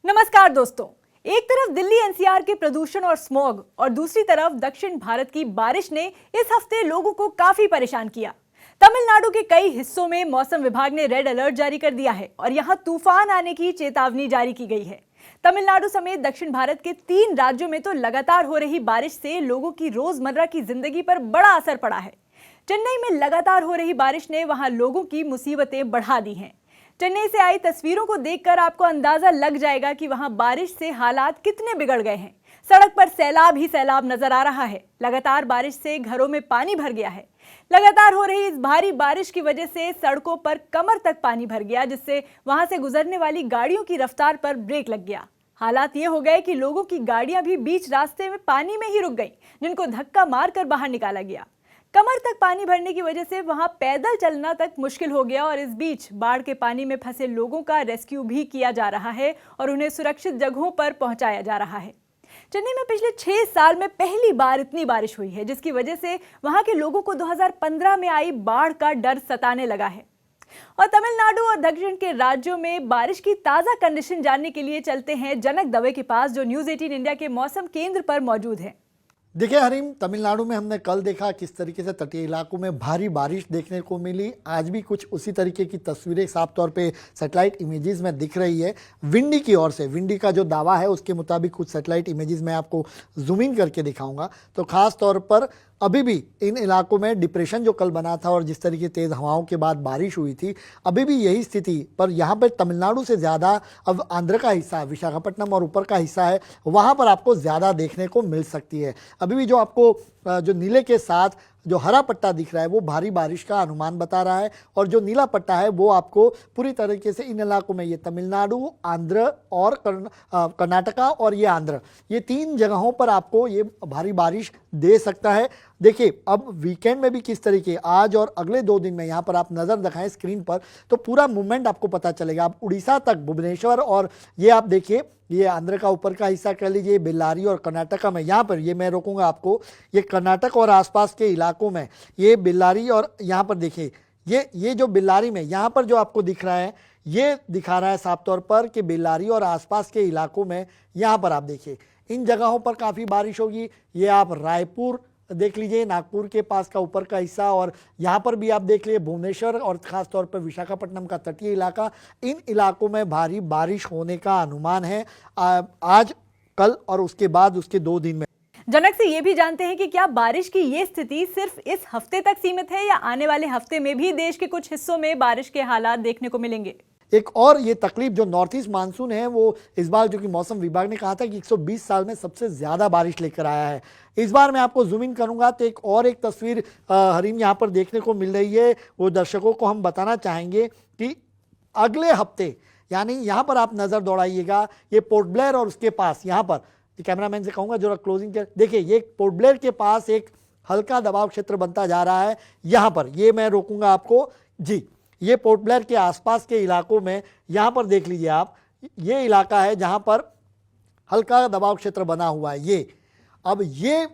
नमस्कार दोस्तों। एक तरफ दिल्ली एनसीआर के प्रदूषण और स्मॉग और दूसरी तरफ दक्षिण भारत की बारिश ने इस हफ्ते लोगों को काफी परेशान किया। तमिलनाडु के कई हिस्सों में मौसम विभाग ने रेड अलर्ट जारी कर दिया है और यहां तूफान आने की चेतावनी जारी की गई है। तमिलनाडु समेत दक्षिण भारत के 3 राज्यों में तो लगातार हो रही बारिश से लोगों की रोजमर्रा की जिंदगी पर बड़ा असर पड़ा है। चेन्नई में लगातार हो रही बारिश ने वहां लोगों की मुसीबतें बढ़ा दी हैं। चेन्नई से आई तस्वीरों को देखकर आपको अंदाजा लग जाएगा कि वहां बारिश से हालात कितने बिगड़ गए हैं। सड़क पर सैलाब ही सैलाब नजर आ रहा है। लगातार बारिश से घरों में पानी भर गया है। लगातार हो रही इस भारी बारिश की वजह से सड़कों पर कमर तक पानी भर गया, जिससे वहां से गुजरने वाली गाड़ियों की रफ्तार पर ब्रेक लग गया। हालात ये हो गए कि लोगों की गाड़ियां भी बीच रास्ते में पानी में ही रुक गईं, जिनको धक्का मारकर बाहर निकाला गया। कमर तक पानी भरने की वजह से वहां पैदल चलना तक मुश्किल हो गया और इस बीच बाढ़ के पानी में फंसे लोगों का रेस्क्यू भी किया जा रहा है और उन्हें सुरक्षित जगहों पर पहुंचाया जा रहा है। चेन्नई में पिछले 6 साल में पहली बार इतनी बारिश हुई है, जिसकी वजह से वहां के लोगों को 2015 में आई बाढ़ का डर सताने लगा है। और तमिलनाडु और दक्षिण के राज्यों में बारिश की ताजा कंडीशन जानने के लिए चलते हैं जनक दवे के पास, जो न्यूज 18 इंडिया के मौसम केंद्र पर मौजूद है। देखिए हरीम, तमिलनाडु में हमने कल देखा किस तरीके से तटीय इलाकों में भारी बारिश देखने को मिली। आज भी कुछ उसी तरीके की तस्वीरें साफ तौर पे सैटेलाइट इमेजेस में दिख रही है। विंडी की ओर से, विंडी का जो दावा है उसके मुताबिक कुछ सैटेलाइट इमेजेस मैं आपको जूम इन करके दिखाऊंगा। तो खास तौर पर अभी भी इन इलाकों में डिप्रेशन जो कल बना था और जिस तरीके तेज़ हवाओं के बाद बारिश हुई थी, अभी भी यही स्थिति पर यहाँ पर तमिलनाडु से ज़्यादा अब आंध्र का हिस्सा, विशाखापट्टनम और ऊपर का हिस्सा है, वहाँ पर आपको ज़्यादा देखने को मिल सकती है। अभी भी जो आपको जो नीले के साथ जो हरा पट्टा दिख रहा है वो भारी बारिश का अनुमान बता रहा है और जो नीला पट्टा है वो आपको पूरी तरीके से इन इलाकों में, ये तमिलनाडु, आंध्र और कर्नाटका और ये आंध्र, ये 3 जगहों पर आपको ये भारी बारिश दे सकता है। देखिए अब वीकेंड में भी किस तरीके, आज और अगले 2 दिन में यहाँ पर आप नज़र दिखाएं स्क्रीन पर तो पूरा मूवमेंट आपको पता चलेगा। आप उड़ीसा तक, भुवनेश्वर और ये आप देखिए, ये आंध्र का ऊपर का हिस्सा कह लीजिए, बेल्लारी और कर्नाटका में, यहाँ पर ये मैं रोकूंगा आपको, ये कर्नाटक और आसपास के इलाकों में, ये बेल्लारी और यहाँ पर देखिए ये जो बेल्लारी में यहाँ पर जो आपको दिख रहा है, ये दिखा रहा है साफ तौर पर कि बेल्लारी और आसपास के इलाकों में यहाँ पर आप देखिए इन जगहों पर काफ़ी बारिश होगी। ये आप रायपुर देख लीजिए, नागपुर के पास का ऊपर का हिस्सा, और यहाँ पर भी आप देख लीजिए भुवनेश्वर और ख़ास तौर पर विशाखापट्टनम का तटीय इलाका, इन इलाकों में भारी बारिश होने का अनुमान है आज, कल और उसके बाद उसके 2 दिन में। जनक से ये भी जानते हैं कि क्या बारिश की ये स्थिति सिर्फ इस हफ्ते तक सीमित है या आने वाले हफ्ते में भी देश के कुछ हिस्सों में बारिश के हालात देखने को मिलेंगे। एक और ये तकलीफ जो नॉर्थ ईस्ट मानसून है वो इस बार, जो कि मौसम विभाग ने कहा था कि 120 साल में सबसे ज़्यादा बारिश लेकर आया है। इस बार मैं आपको जूम इन करूंगा तो एक तस्वीर हरीम यहाँ पर देखने को मिल रही है। वो दर्शकों को हम बताना चाहेंगे कि अगले हफ्ते, यानी यहाँ पर आप नज़र दौड़ाइएगा, ये पोर्ट ब्लेयर और उसके पास, यहाँ पर कैमरामैन से कहूँगा जरा क्लोजिंग कर, देखिए ये पोर्ट ब्लेयर के पास एक हल्का दबाव क्षेत्र बनता जा रहा है। यहाँ पर ये मैं रोकूंगा आपको जी, ये पोर्ट ब्लेयर के आसपास के इलाकों में यहाँ पर देख लीजिए आप, ये इलाका है जहाँ पर हल्का दबाव क्षेत्र बना हुआ है। ये अब ये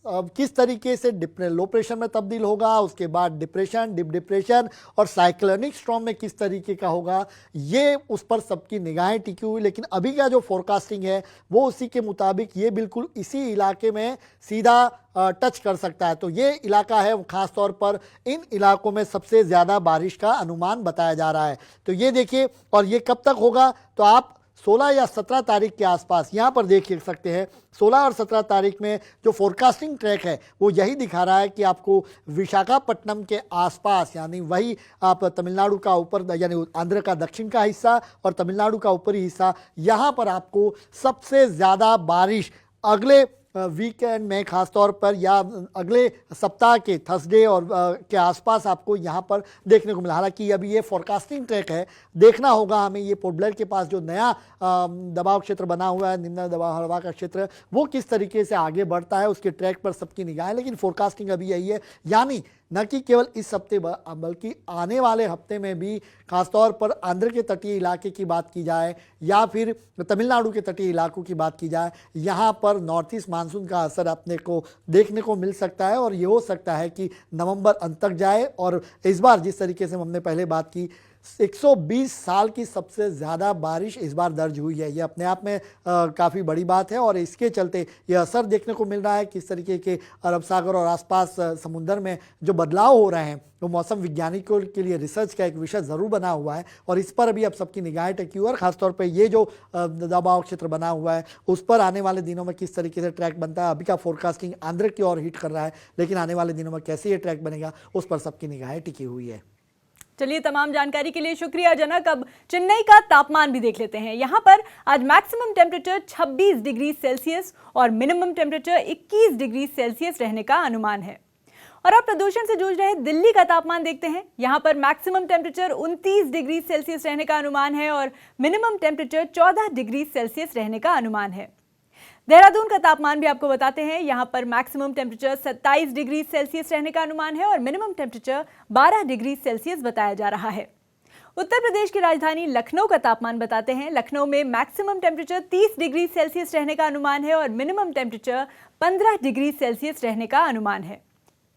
किस तरीके से लो प्रेशर में तब्दील होगा, उसके बाद डिप्रेशन, डिप डिप्रेशन और साइक्लोनिक स्टॉर्म में किस तरीके का होगा, ये उस पर सबकी निगाहें टिकी हुई। लेकिन अभी का जो फोरकास्टिंग है वो उसी के मुताबिक ये बिल्कुल इसी इलाके में सीधा टच कर सकता है। तो ये इलाका है, खास तौर पर इन इलाकों में सबसे ज़्यादा बारिश का अनुमान बताया जा रहा है। तो ये देखिए, और ये कब तक होगा, तो आप 16 या 17 तारीख के आसपास यहाँ पर देख सकते हैं। 16 और 17 तारीख में जो फोरकास्टिंग ट्रैक है वो यही दिखा रहा है कि आपको विशाखापट्टनम के आसपास, यानी वही आप तमिलनाडु का ऊपर, यानी आंध्र का दक्षिण का हिस्सा और तमिलनाडु का ऊपरी हिस्सा, यहाँ पर आपको सबसे ज़्यादा बारिश अगले वीकेंड में, खास तौर पर या अगले सप्ताह के थर्सडे और के आसपास आपको यहाँ पर देखने को मिला। हालांकि अभी ये फोरकास्टिंग ट्रैक है, देखना होगा हमें ये पोर्ट ब्लेयर के पास जो नया दबाव क्षेत्र बना हुआ है, निम्न दबाव हवा का क्षेत्र, वो किस तरीके से आगे बढ़ता है, उसके ट्रैक पर सबकी निगाहें। लेकिन फोरकास्टिंग अभी यही है, यानी न कि केवल इस हफ्ते बल्कि आने वाले हफ्ते में भी, खासतौर पर आंध्र के तटीय इलाके की बात की जाए या फिर तमिलनाडु के तटीय इलाकों की बात की जाए, यहाँ पर नॉर्थ ईस्ट मानसून का असर अपने को देखने को मिल सकता है। और ये हो सकता है कि नवंबर अंत तक जाए। और इस बार जिस तरीके से हमने पहले बात की, 120 साल की सबसे ज़्यादा बारिश इस बार दर्ज हुई है। ये अपने आप में काफ़ी बड़ी बात है और इसके चलते ये असर देखने को मिल रहा है किस तरीके के अरब सागर और आसपास समुद्र में जो बदलाव हो रहे हैं वो मौसम वैज्ञानिकों के लिए रिसर्च का एक विषय ज़रूर बना हुआ है और इस पर अभी अब सबकी निगाहें टिकी हुई है और ख़ासतौर पे ये जो दबाव क्षेत्र बना हुआ है उस पर आने वाले दिनों में किस तरीके से ट्रैक बनता है। अभी का फोरकास्टिंग आंध्र की ओर हिट कर रहा है, लेकिन आने वाले दिनों में कैसे ये ट्रैक बनेगा उस पर सबकी निगाहें टिकी हुई है। चलिए, तमाम जानकारी के लिए शुक्रिया जनक। अब चेन्नई का तापमान भी देख लेते हैं। यहाँ पर आज मैक्सिमम टेम्परेचर 26 डिग्री सेल्सियस और मिनिमम टेम्परेचर 21 डिग्री सेल्सियस रहने का अनुमान है। और अब प्रदूषण से जूझ रहे दिल्ली का तापमान देखते हैं। यहाँ पर मैक्सिमम टेम्परेचर 29 डिग्री सेल्सियस रहने का अनुमान है और मिनिमम टेम्परेचर 14 डिग्री सेल्सियस रहने का अनुमान है। देहरादून का तापमान भी आपको बताते हैं। यहाँ पर मैक्सिमम टेम्परेचर 27 डिग्री सेल्सियस रहने का अनुमान है और मिनिमम टेम्परेचर 12 डिग्री सेल्सियस बताया जा रहा है। उत्तर प्रदेश की राजधानी लखनऊ का तापमान बताते हैं। लखनऊ में मैक्सिमम टेम्परेचर 30 डिग्री सेल्सियस रहने का अनुमान है और मिनिमम टेम्परेचर 15 डिग्री सेल्सियस रहने का अनुमान है।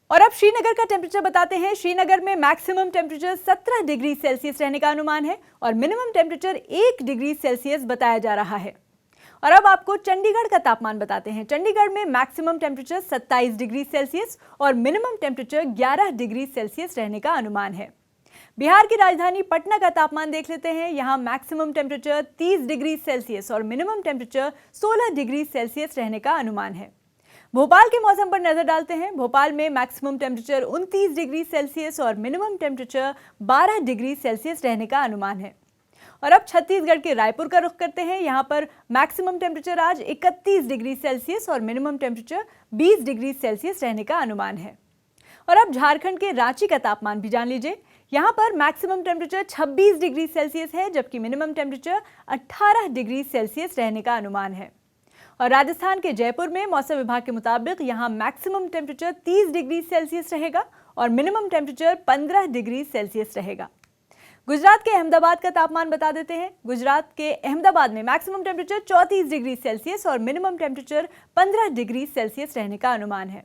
और अब श्रीनगर का टेम्परेचर बताते हैं। श्रीनगर में मैक्सिमम टेम्परेचर 17 डिग्री सेल्सियस रहने का अनुमान है और मिनिमम टेम्परेचर 1 डिग्री सेल्सियस बताया जा रहा है। और अब आपको चंडीगढ़ का तापमान बताते हैं। चंडीगढ़ में मैक्सिमम टेम्परेचर 27 डिग्री सेल्सियस और मिनिमम टेम्परेचर 11 डिग्री सेल्सियस रहने का अनुमान है। बिहार की राजधानी पटना का तापमान देख लेते हैं। यहाँ मैक्सिमम टेम्परेचर 30 डिग्री सेल्सियस और मिनिमम टेम्परेचर 16 डिग्री सेल्सियस रहने का अनुमान है। भोपाल के मौसम पर नजर डालते हैं। भोपाल में मैक्सिमम टेम्परेचर 29 डिग्री सेल्सियस और मिनिमम टेम्परेचर 12 डिग्री सेल्सियस रहने का अनुमान है। और अब छत्तीसगढ़ के रायपुर का रुख करते हैं। यहाँ पर मैक्सिमम टेम्परेचर आज 31 डिग्री सेल्सियस और मिनिमम टेम्परेचर 20 डिग्री सेल्सियस रहने का अनुमान है। और अब झारखंड के रांची का तापमान भी जान लीजिए। यहाँ पर मैक्सिमम टेम्परेचर 26 डिग्री सेल्सियस है जबकि मिनिमम टेम्परेचर 18 डिग्री सेल्सियस रहने का अनुमान है। और राजस्थान के जयपुर में मौसम विभाग के मुताबिक यहाँ मैक्सिमम टेम्परेचर 30 डिग्री सेल्सियस रहेगा और मिनिमम टेम्परेचर 15 डिग्री सेल्सियस रहेगा। गुजरात के अहमदाबाद का तापमान बता देते हैं। गुजरात के अहमदाबाद में मैक्सिमम टेम्परेचर 34 डिग्री सेल्सियस और मिनिमम टेम्परेचर 15 डिग्री सेल्सियस रहने का अनुमान है।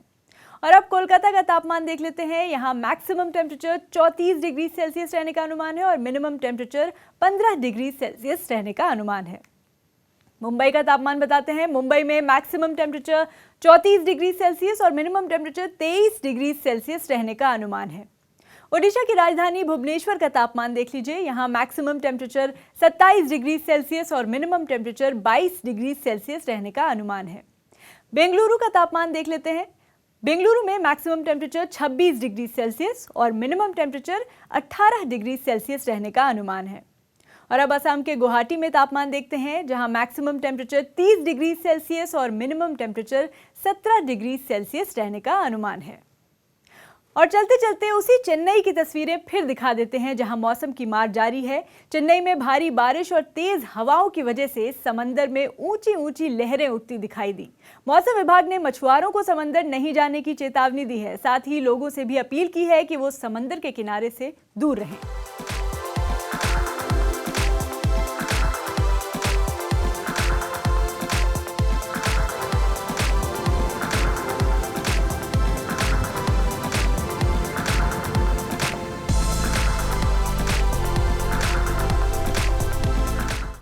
और अब कोलकाता का तापमान देख लेते हैं। यहाँ मैक्सिमम टेम्परेचर 34 डिग्री सेल्सियस रहने का अनुमान है और मिनिमम टेम्परेचर 15 डिग्री सेल्सियस रहने का अनुमान है। मुंबई का तापमान बताते हैं। मुंबई में मैक्सिमम टेम्परेचर 34 डिग्री सेल्सियस और मिनिमम टेम्परेचर 23 डिग्री सेल्सियस रहने का अनुमान है। ओडिशा की राजधानी भुवनेश्वर का तापमान देख लीजिए। यहाँ मैक्सिमम टेम्परेचर 27 डिग्री सेल्सियस और मिनिमम टेम्परेचर 22 डिग्री सेल्सियस रहने का अनुमान है। बेंगलुरु का तापमान देख लेते हैं। बेंगलुरु में मैक्सिमम टेम्परेचर 26 डिग्री सेल्सियस और मिनिमम टेम्परेचर 18 डिग्री सेल्सियस रहने का अनुमान है। और अब असम के गुवाहाटी में तापमान देखते हैं, जहां मैक्सिमम टेम्परेचर 30 डिग्री सेल्सियस और मिनिमम टेम्परेचर 17 डिग्री सेल्सियस रहने का अनुमान है। और चलते चलते उसी चेन्नई की तस्वीरें फिर दिखा देते हैं, जहां मौसम की मार जारी है। चेन्नई में भारी बारिश और तेज हवाओं की वजह से समंदर में ऊंची ऊंची लहरें उठती दिखाई दी। मौसम विभाग ने मछुआरों को समंदर नहीं जाने की चेतावनी दी है। साथ ही लोगों से भी अपील की है कि वो समंदर के किनारे से दूर रहें।